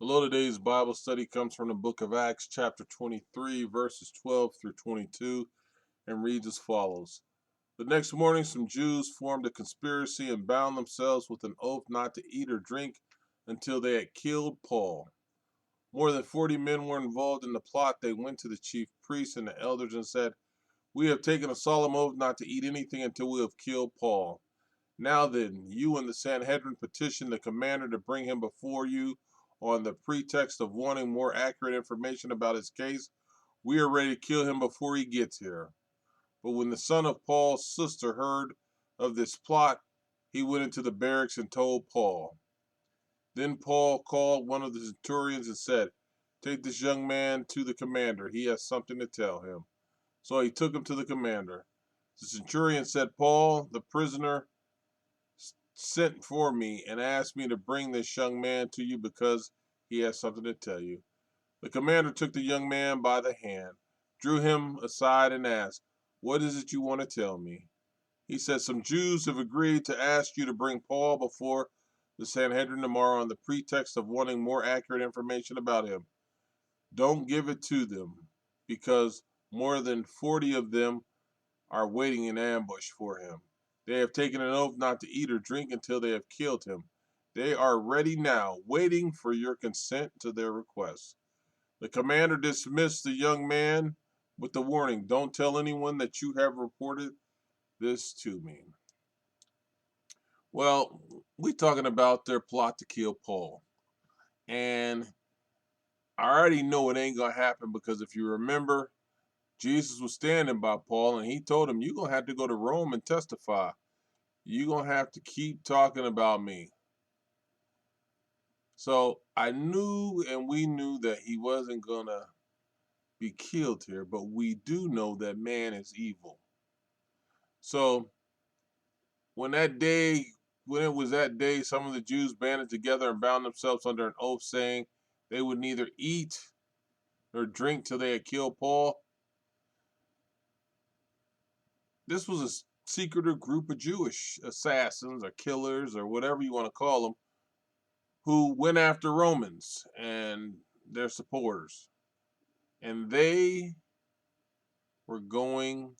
Hello, today's Bible study comes from the book of Acts, chapter 23, verses 12 through 22, and reads as follows. The next morning, some Jews formed a conspiracy and bound themselves with an oath not to eat or drink until they had killed Paul. More than 40 men were involved in the plot. They went to the chief priests and the elders and said, "We have taken a solemn oath not to eat anything until we have killed Paul. Now then, you and the Sanhedrin petition the commander to bring him before you on the pretext of wanting more accurate information about his case. We are ready to kill him before he gets here." But when the son of Paul's sister heard of this plot, he went into the barracks and told Paul. Then Paul called one of the centurions and said, "Take this young man to the commander. He has something to tell him." So he took him to the commander. The centurion said, "Paul, the prisoner, sent for me and asked me to bring this young man to you because he has something to tell you." The commander took the young man by the hand, drew him aside, and asked, "What is it you want to tell me?" He said, "Some Jews have agreed to ask you to bring Paul before the Sanhedrin tomorrow on the pretext of wanting more accurate information about him. Don't give it to them, because more than 40 of them are waiting in ambush for him. They have taken an oath not to eat or drink until they have killed him. They are ready now, waiting for your consent to their request." The commander dismissed the young man with the warning, "Don't tell anyone that you have reported this to me." Well, we're talking about their plot to kill Paul. And I already know it ain't going to happen because if you remember, Jesus was standing by Paul and he told him, "You're going to have to go to Rome and testify. You're going to have to keep talking about me." So I knew and we knew that he wasn't going to be killed here, but we do know that man is evil. So when it was that day, some of the Jews banded together and bound themselves under an oath, saying they would neither eat nor drink till they had killed Paul. This was a secretive group of Jewish assassins or killers or whatever you want to call them, who went after Romans and their supporters. And they were going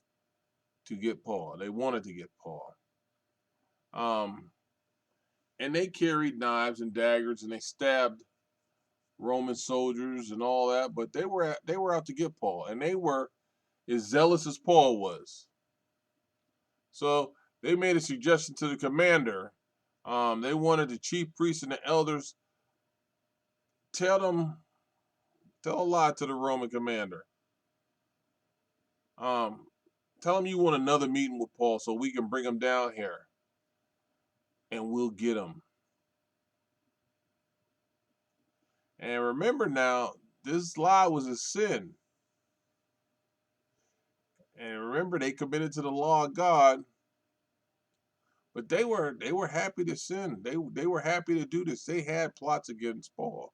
to get Paul. They wanted to get Paul. Um, and they carried knives and daggers and they stabbed Roman soldiers and all that, but they were out to get Paul, and they were as zealous as Paul was. So they made a suggestion to the commander. They wanted the chief priests and the elders tell a lie to the Roman commander. Um, Tell him you want another meeting with Paul so we can bring him down here and we'll get him. And remember now, this lie was a sin. And remember, they committed to the law of God, but they were happy to sin. They were happy to do this. They had plots against Paul.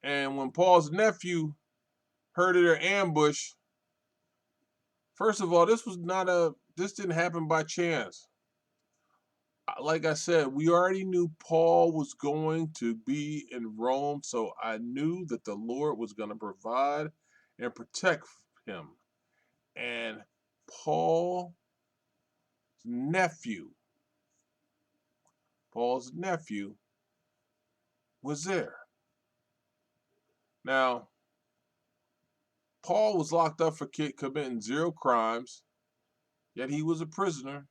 And when Paul's nephew heard of their ambush, first of all, this didn't happen by chance. Like I said, we already knew Paul was going to be in Rome, so I knew that the Lord was going to provide and protect him. And Paul's nephew, Paul's nephew was there. Now, Paul was locked up for committing zero crimes, yet he was a prisoner.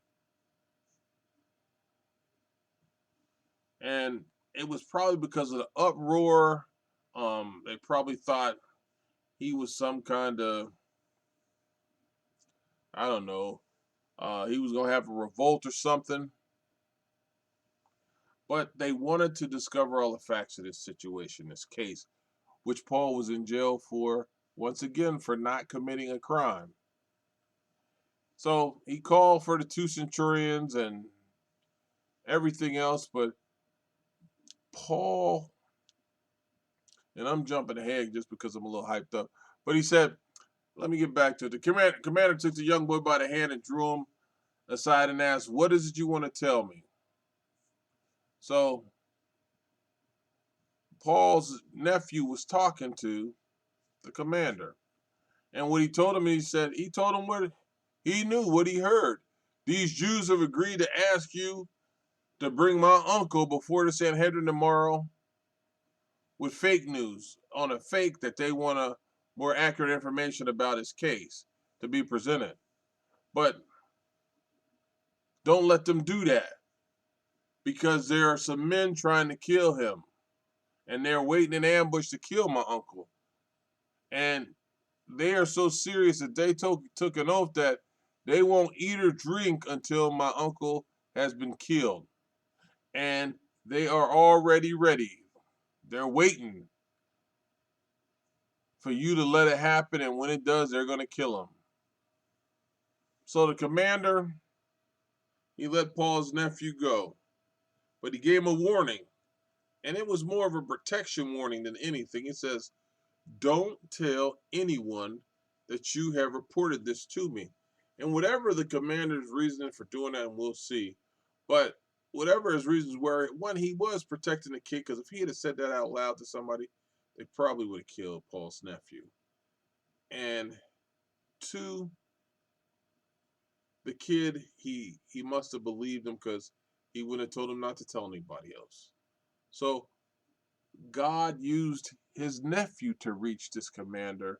And it was probably because of the uproar. They probably thought he was some kind of, I don't know, he was going to have a revolt or something. But they wanted to discover all the facts of this situation, this case, which Paul was in jail for, once again, for not committing a crime. So he called for the two centurions and everything else, but Paul, and I'm jumping ahead just because I'm a little hyped up, but he said, let me get back to it. The commander took the young boy by the hand and drew him aside and asked, "What is it you want to tell me?" So Paul's nephew was talking to the commander. And what he told him, he told him what he knew, what he heard. These Jews have agreed to ask you to bring my uncle before the Sanhedrin tomorrow with fake news on a fake that they want a more accurate information about his case to be presented. But don't let them do that, because there are some men trying to kill him, and they're waiting in ambush to kill my uncle. And they are so serious that they took an oath that they won't eat or drink until my uncle has been killed. And they are already ready. They're waiting for you to let it happen, and when it does, they're going to kill him. So the commander, he let Paul's nephew go, but he gave him a warning, and it was more of a protection warning than anything. It says, don't tell anyone that you have reported this to me. And whatever the commander's reasoning for doing that, and we'll see, but whatever his reasons were, one, he was protecting the kid, because if he had said that out loud to somebody, they probably would have killed Paul's nephew. And two, the kid, he must have believed him, because he wouldn't have told him not to tell anybody else. So God used his nephew to reach this commander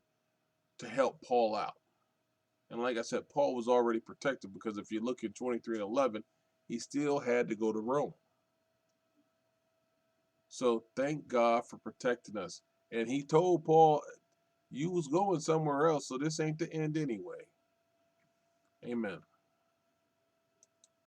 to help Paul out. And like I said, Paul was already protected, because if you look at 23:11, he still had to go to Rome. So thank God for protecting us. And he told Paul, you was going somewhere else, so this ain't the end anyway. Amen.